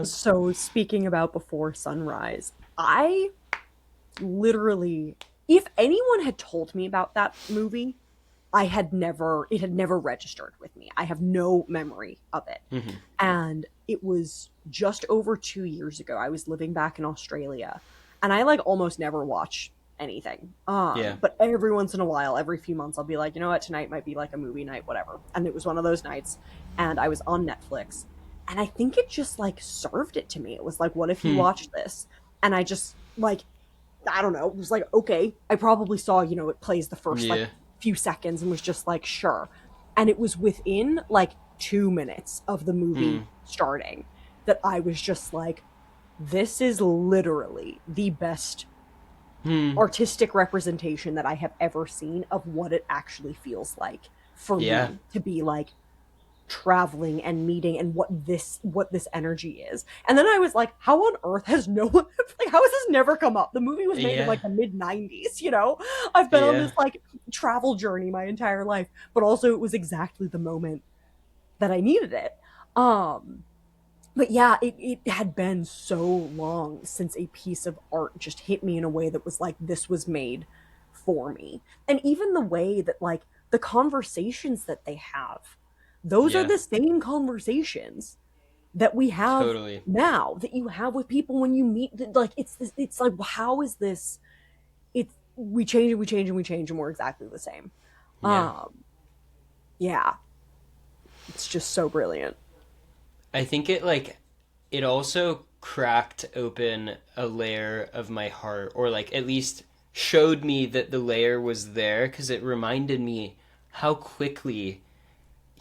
So speaking about Before Sunrise, I literally, if anyone had told me about that movie, it had never registered with me. I have no memory of it. Hmm. And it was just over 2 years ago. I was living back in Australia, and I like almost never watch anything. Yeah. But every once in a while, every few months, I'll be like, you know what, tonight might be like a movie night, whatever. And it was one of those nights, and I was on Netflix, and I think it just like served it to me. It was like, what if you Hmm. watch this? And I just like, I don't know, it was like, okay. I probably saw, it plays the first like Yeah. few seconds and was just like, sure. And it was within like 2 minutes of the movie Hmm. starting that I was just like, this is literally the best Hmm. artistic representation that I have ever seen of what it actually feels like for Yeah. me to be like traveling and meeting and what this energy is. And then I was like, how on earth has no one like how has this never come up? The movie was made in Yeah. like the mid 90s, you know? I've been on Yeah. this like travel journey my entire life, but also it was exactly the moment that I needed it. Um but yeah, it had been so long since a piece of art just hit me in a way that was like this was made for me. And even the way that like the conversations that they have, those are Yeah. the same conversations that we have Totally. now that you have with people when you meet. Like it's like, how is this? It's we change and we change and we change and we're exactly the same. Yeah. um yeah, it's just so brilliant. I think it also cracked open a layer of my heart, or like at least showed me that the layer was there, because it reminded me how quickly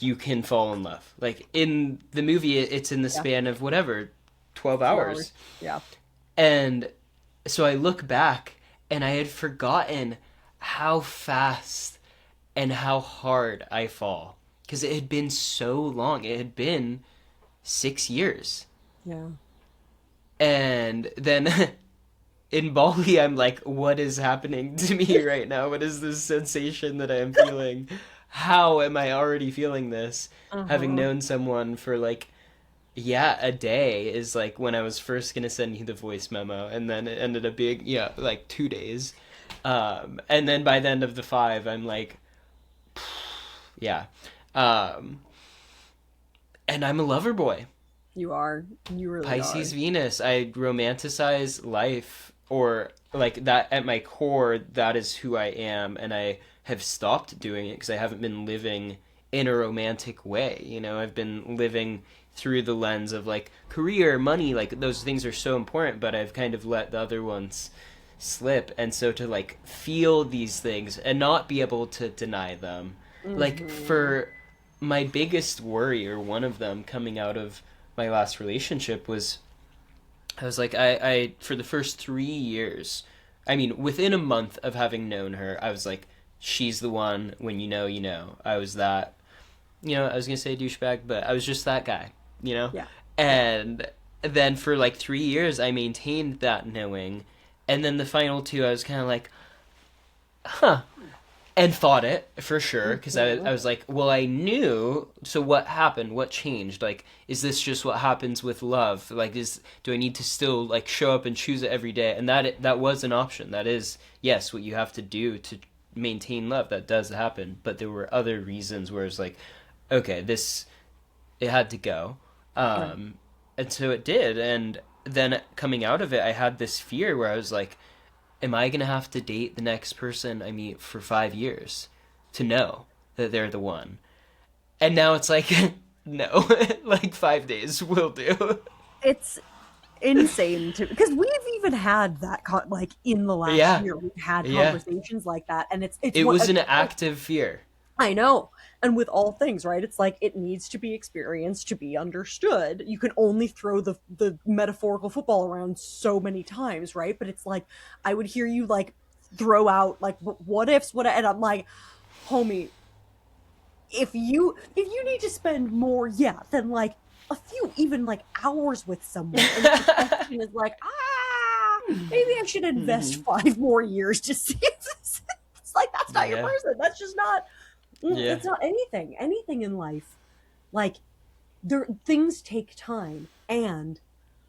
you can fall in love. Like in the movie, it's in the Yeah, span of whatever, 12 2 hours. hours. Yeah. And so I look back and I had forgotten how fast and how hard I fall. Because it had been so long. It had been 6 years. Yeah. And then in Bali, I'm like, what is happening to me right now? What is this sensation that I am feeling? How am I already feeling this? Having Uh-huh. known someone for like, yeah, a day is like when I was first gonna send you the voice memo, and then it ended up being, yeah, like 2 days. And then by the end of the five, I'm like, yeah. Um, and I'm a lover boy. You are. You really Pisces are. Venus. I romanticize life, or like that at my core, that is who I am, and I have stopped doing it because I haven't been living in a romantic way. I've been living through the lens of like career, money, like those things are so important, but I've kind of let the other ones slip. And so to like feel these things and not be able to deny them, like Hmm. for my biggest worry, or one of them coming out of my last relationship, was I was like, I for the first 3 years, I mean, within a month of having known her, I was like, she's the one. When you know, you know. I was that, I was gonna say douchebag, but I was just that guy. Yeah. Yeah. And then for like 3 years, I maintained that knowing, and then the final two, I was kind of like, huh, and thought it for sure, because I Hmm. was like, well, I knew. So what happened? What changed? Like, is this just what happens with love? Like, do I need to still like show up and choose it every day? And that was an option. That is, yes, what you have to do to maintain love. That does happen. But there were other reasons where it's like, okay, this, it had to go. Right. um and so it did. And then coming out of it, I had this fear where I was like, am I going to have to date the next person I meet for 5 years to know that they're the one? And now it's like, no, like 5 days will do. It's insane to because we've even had that like in the last Yeah, year we've had yeah. conversations like that, and it's It what was an like, active fear. I know. And with all things, right? It's like it needs to be experienced to be understood. You can only throw the metaphorical football around so many times, right? But it's like I would hear you like throw out like what ifs, and I'm like, homie, if you need to spend more, yeah, than like a few even like hours with someone, and the perception is like, maybe I should invest Hmm. 5 more years to see if this. It's like that's not your Yeah, person. That's just not. yeah, It's not anything in life. Like there things take time, and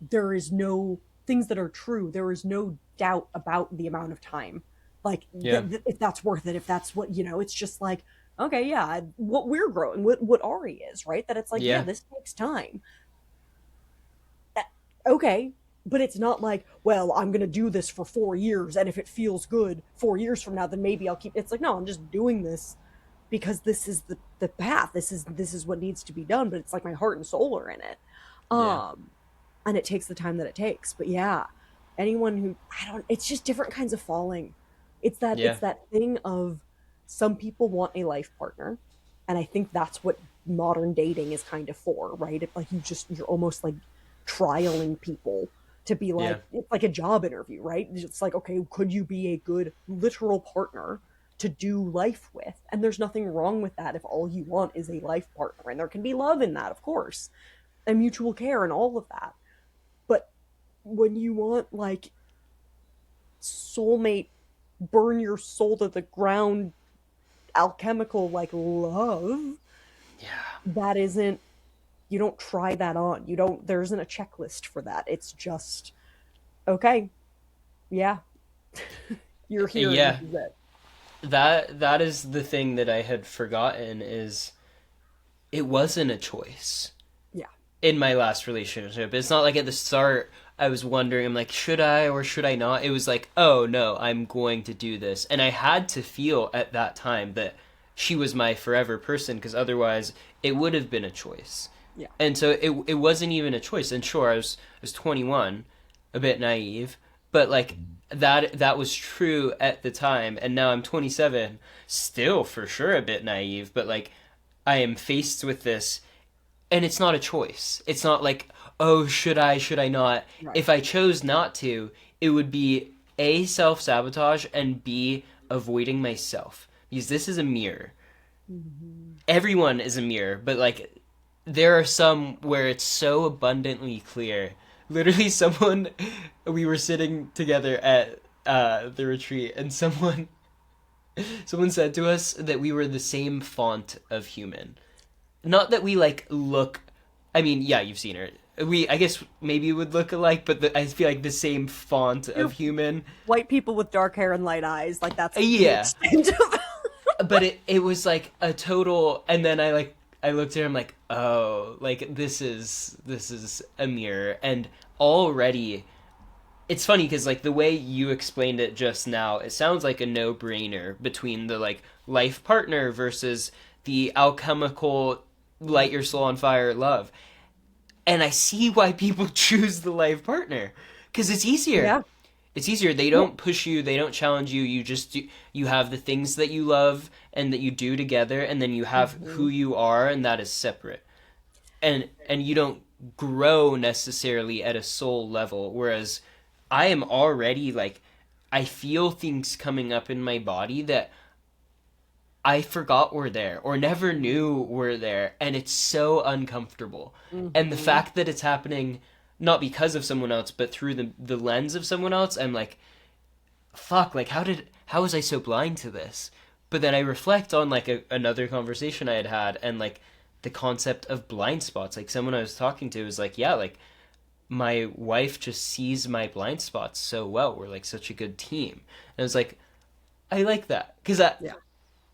there is no things that are true. There is no doubt about the amount of time. Like Yeah. if that's worth it, if that's what it's just like, okay, yeah, what we're growing, what Ari is, right? That it's like, yeah, Yeah. this takes time. Okay, but it's not like, well, I'm gonna do this for 4 years, and if it feels good 4 years from now, then maybe I'll keep. It's like, no, I'm just doing this because this is the path. This is what needs to be done. But it's like my heart and soul are in it. Yeah. Um, and it takes the time that it takes. But yeah, anyone who I don't, it's just different kinds of falling. Yeah. It's that thing of some people want a life partner, and I think that's what modern dating is kind of for, right? If like you're almost like trialing people to be Yeah. like it's like a job interview, right? It's like, okay, could you be a good literal partner to do life with? And there's nothing wrong with that if all you want is a life partner, and there can be love in that, of course, and mutual care and all of that. But when you want like soulmate, burn your soul to the ground, alchemical like love, Yeah. that isn't, you don't try that on. You don't, there isn't a checklist for that. It's just, okay, yeah, you're here and this Yeah. is it. That is the thing that I had forgotten is it wasn't a choice Yeah. in my last relationship. It's not like at the start I was wondering, I'm like, should I or should I not? It was like, oh no, I'm going to do this. And I had to feel at that time that she was my forever person because otherwise it would have been a choice. Yeah. And so it wasn't even a choice. And sure, I was 21, a bit naive, but like that was true at the time. And now I'm 27, still for sure a bit naive, but like I am faced with this and it's not a choice. It's not like, oh, should I not? Right. If I chose not to, it would be A, self sabotage, and B, avoiding myself. Because this is a mirror. Mm-hmm. Everyone is a mirror, but like, there are some where it's so abundantly clear. Literally, we were sitting together at the retreat, and someone said to us that we were the same font of human. Not that we like look. I mean, yeah, you've seen her. I guess maybe would look alike, but I feel like the same font of You're human. white people with dark hair and light eyes. Like that's the Yeah, extent of but it was like a total. And then I looked at her. I'm like, oh, like this is a mirror, and already it's funny because like the way you explained it just now, it sounds like a no brainer between the like life partner versus the alchemical light your soul on fire love. And I see why people choose the life partner because it's easier. yeah. It's easier. They Well, don't push you. They don't challenge you. You just do, you have the things that you love and that you do together, and then you have who mhm. you are, and that is separate. And you don't grow necessarily at a soul level. Whereas I am already like I feel things coming up in my body that I forgot were there or never knew were there, and it's so uncomfortable. And the Mhm. fact that it's happening not because of someone else, but through the lens of someone else, I'm like, fuck, like how was I so blind to this? But then I reflect on like another conversation I had had, and like the concept of blind spots. Like someone I was talking to was like, yeah, like my wife just sees my blind spots so well. We're like such a good team. And I was like, I like that because Yeah.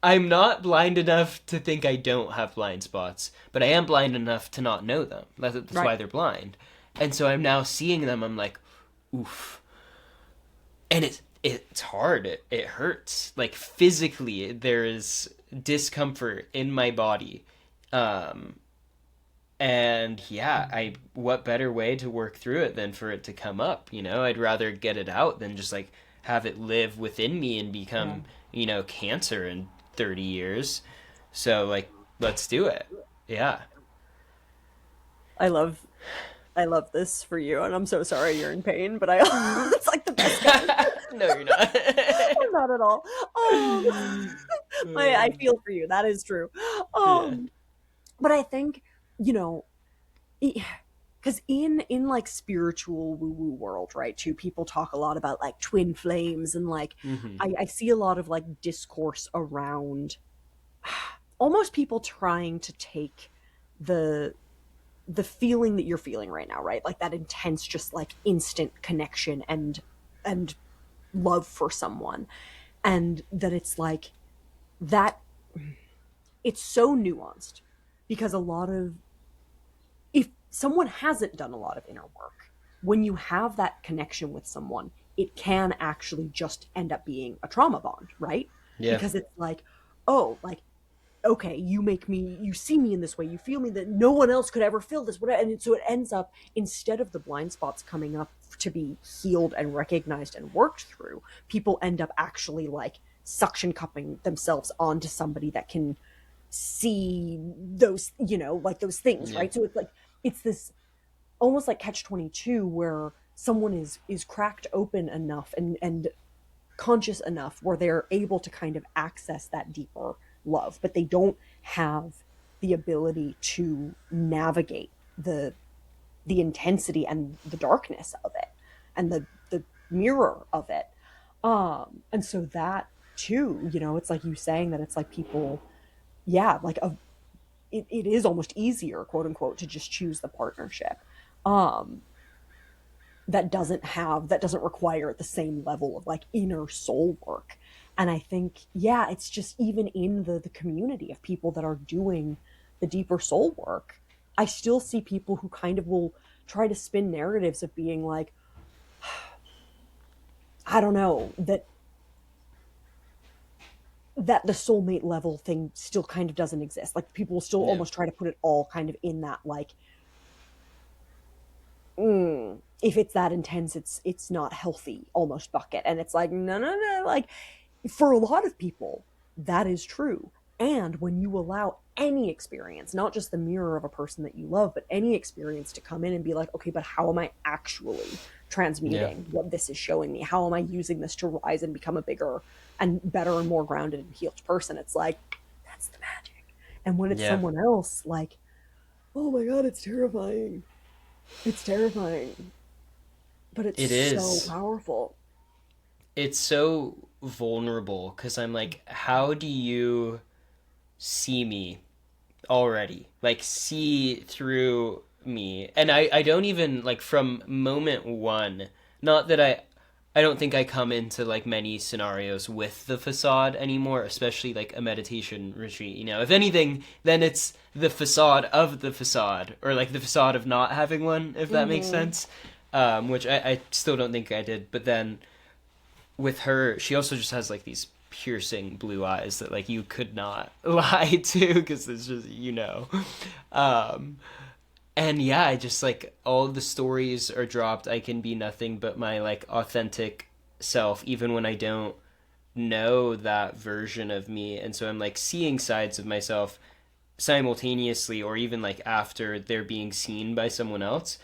I'm not blind enough to think I don't have blind spots, but I am blind enough to not know them. That's Right. why they're blind. And so I'm now seeing them. I'm like, oof. And it's hard. It hurts. Like physically, there is discomfort in my body. Um, and yeah, I what better way to work through it than for it to come up, you know? I'd rather get it out than just like have it live within me and Yeah. become, cancer in 30 years. So like let's do it. Yeah. I love I love this for you, and I'm so sorry you're in pain, but I it's like the best kind. No, you're not. Not at all. I feel for you. That is true. Yeah. Um, but I think you know, because in like spiritual woo woo world, right? Too, people talk a lot about like twin flames, and like Hmm. I see a lot of like discourse around almost people trying to take the the feeling that you're feeling right now, right? Like that intense, just like instant connection and love for someone. And that it's like that, it's so nuanced because a lot of, if someone hasn't done a lot of inner work, when you have that connection with someone, it can actually just end up being a trauma bond, right? Yeah. Because it's like, oh, like, okay, you make me, you see me in this way, you feel me that no one else could ever feel this, whatever. And so it ends up, instead of the blind spots coming up to be healed and recognized and worked through, people end up actually like suction cupping themselves onto somebody that can see those, like those things, Yeah. right? So it's like, it's this almost like catch 22 where someone is cracked open enough and conscious enough where they're able to kind of access that deeper love, but they don't have the ability to navigate the intensity and the darkness of it and the mirror of it. And so that too, it's like you saying that it's like people, yeah, like it is almost easier, quote unquote, to just choose the partnership um that doesn't require the same level of like inner soul work. And I think, yeah, it's just even in the community of people that are doing the deeper soul work, I still see people who kind of will try to spin narratives of being like, I don't know, that the soulmate level thing still kind of doesn't exist. Like people will still Yeah. almost try to put it all kind of in that like, if it's that intense, it's not healthy almost bucket. And it's like, no, no, no. Like for a lot of people, that is true. And when you allow any experience, not just the mirror of a person that you love, but any experience to come in and be like, okay, but how am I actually Yeah. transmuting what this is showing me? How am I using this to rise and become a bigger and better and more grounded and healed person? It's like, that's the magic. And when it's Yeah. someone else, like, oh my God, it's terrifying. It's terrifying, but it's It so is. powerful. It's so vulnerable because I'm like, how do you see me already? Like, see through me. And I don't even, like, from moment one, not that I don't think I come into like many scenarios with the facade anymore, especially like a meditation retreat. If anything, then it's the facade of the facade, or like the facade of not having one, if that makes Mm-hmm. sense. Which I still don't think I did. But then with her, she also just has like these piercing blue eyes that like you could not lie to because it's just um and yeah, I just like all the stories are dropped. I can be nothing but my like authentic self even when I don't know that version of me. And so I'm like seeing sides of myself simultaneously or even like after they're being seen by someone else,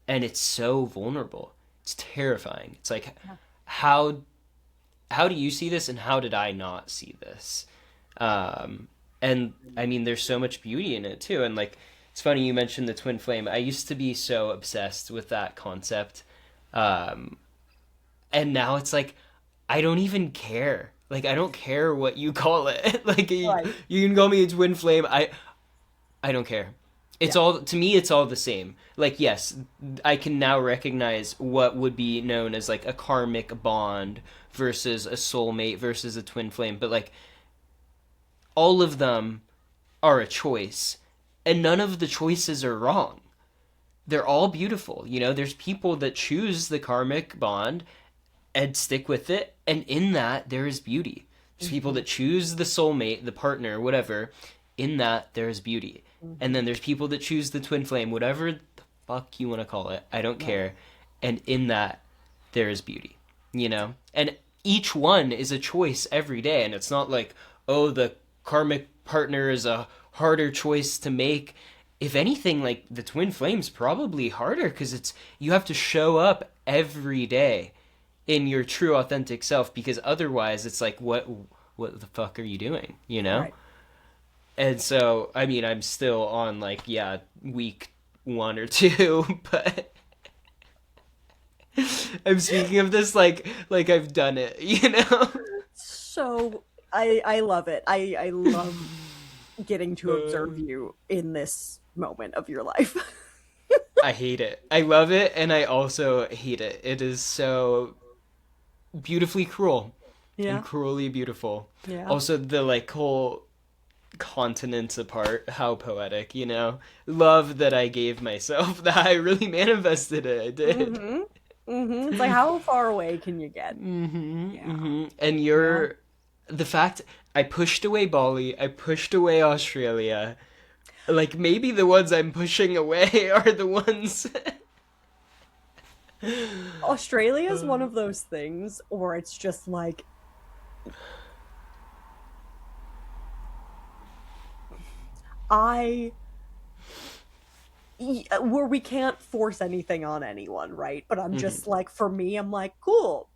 and it's so vulnerable. It's terrifying. It's like Yeah. how how do you see this and how did I not see this? And I mean, there's so much beauty in it too. And like, it's funny you mentioned the twin flame. I used to be so obsessed with that concept. Um, and now it's like, I don't even care. Like, I don't care what you call it. Like, Right. you can call me a twin flame. I don't care. It's Yeah. all to me. It's all the same. Like yes, I can now recognize what would be known as like a karmic bond versus a soulmate versus a twin flame. But like all of them are a choice, and none of the choices are wrong. They're all beautiful. There's people that choose the karmic bond and stick with it, and in that there is beauty. There's people Mm-hmm. that choose the soulmate, the partner, whatever. In that there is beauty. And Mm-hmm. then there's people that choose the twin flame, whatever the fuck you want to call it. I don't Right. care. And in that there is beauty. And each one is a choice every day, and it's not like, oh, the karmic partner is a harder choice to make. If anything, like the twin flame's probably harder because it's you have to show up every day in your true authentic self, because otherwise it's like what the fuck are you doing? Right. And so I mean I'm still on like yeah week one or two but I'm speaking of this like I've done it. So I love it. I love getting to observe you in this moment of your life. I hate it. I love it, and I also hate it. It is so beautifully cruel and Yeah. cruelly beautiful. Yeah. Also, the like whole continents apart, how poetic, you know? Love that I gave myself, that I really manifested it. I did. Mm-hmm. Mm-hmm. It's like, how far away can you get? Yeah. And Yeah. the fact I pushed away Bali, I pushed away Australia. Like maybe the ones I'm pushing away are the ones. Australia is one of those things where it's just like, I where we can't force anything on anyone, right? But I'm Mhm. just like, for me, I'm like, cool.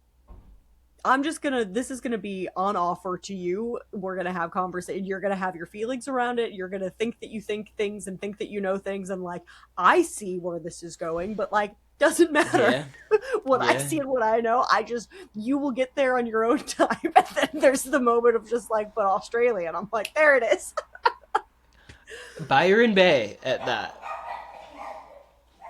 I'm just gonna, this is gonna be on offer to you. We're gonna have conversation. You're gonna have your feelings around it. You're gonna think that you think things and think that you know things. And like, I see where this is going, but like, doesn't matter Yeah, what I yeah. see and what I know. I just, you will get there on your own time. And then there's the moment of just like, but Australia. And I'm like, there it is. Byron Bay at that.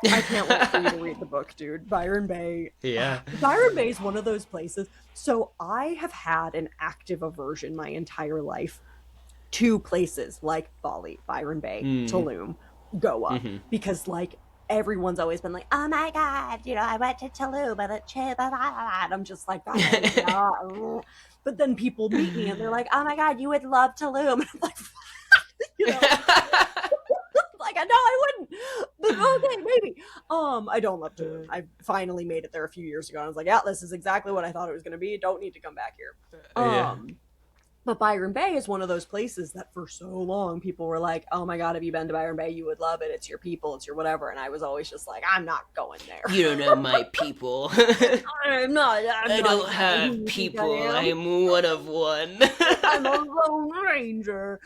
I can't wait for you to read the book, dude. Byron Bay. Yeah. Byron Bay is one of those places. So I have had an active aversion my entire life to places like Bali, Byron Bay, Mm. Tulum, Goa, Hmm. because like everyone's always been like, "Oh my god, I went to Tulum and it blah, blah, blah." And I'm just like, that is not. But then people meet me and they're like, "Oh my god, you would love Tulum." And I'm like, you know, like I know I wouldn't, but okay, maybe. I don't love Tulum. I finally made it there a few years ago, and I was like, yeah, this is exactly what I thought it was going to be. Don't need to come back here. Yeah. But Byron Bay is one of those places that for so long people were like, oh my god, have you been to Byron Bay? You would love it. It's your people. It's your whatever. And I was always just like, I'm not going there. You don't know my people. I'm not. I'm I not don't who have you think I people. I am. am one of one. I'm a lone ranger.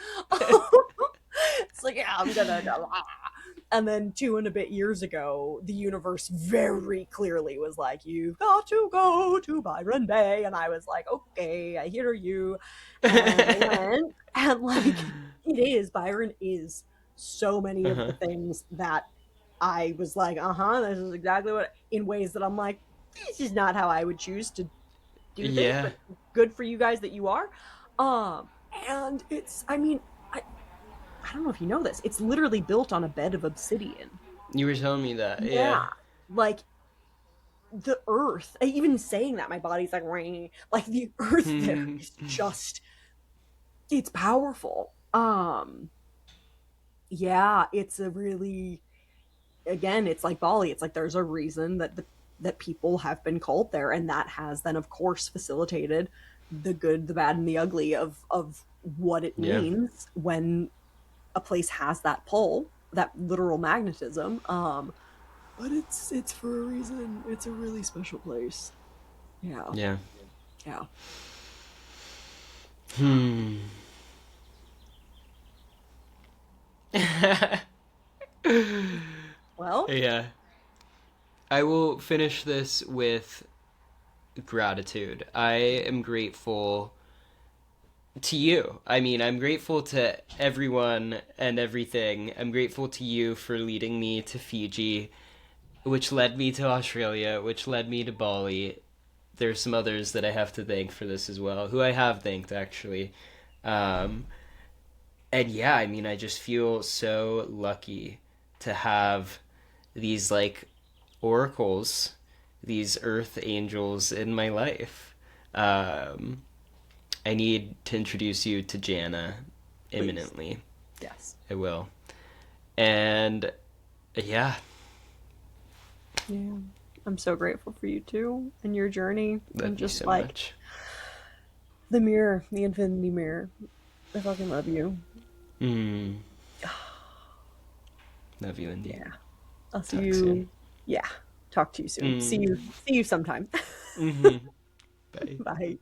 It's like, yeah, I'm gonna. And then 2.5 years ago, the universe very clearly was like, you've got to go to Byron Bay. And I was like, okay, I hear you. And I went, and like, Byron is so many of the Uh-huh. things that I was like, this is exactly what, in ways that I'm like, this is not how I would choose to do things, Yeah. but good for you guys that you are. And it's, I mean, I don't know if you know this. It's literally built on a bed of obsidian. You were telling me that. Yeah. Yeah. Like the earth, even saying that, my body's like, ring. Like the earth there Hmm. is just, it's powerful. Yeah, it's a really, again, it's like Bali. It's like there's a reason that that people have been called there, and that has then, of course, facilitated the good, the bad, and the ugly of what it Yeah. means when a place has that pull, that literal magnetism. But it's for a reason. It's a really special place. Yeah, Yeah. yeah. Hmm. Well, Yeah. I will finish this with gratitude. I am grateful to you. I mean, I'm grateful to everyone and everything. I'm grateful to you for leading me to Fiji, which led me to Australia, which led me to Bali. There's some others that I have to thank for this as well, who I have thanked actually. Um, and yeah, I mean, I just feel so lucky to have these like oracles, these earth angels in my life. Um, I need to introduce you to Jana please. imminently. Yes. I will. And yeah, Yeah. I'm so grateful for you too and your journey. And love you just so like much. the mirror, the infinity mirror. I fucking love you. Mm, love you, Indy. Yeah. I'll see Talk soon. you. Yeah. Talk to you soon. Mm, See you sometime. mm-hmm. Bye. Bye.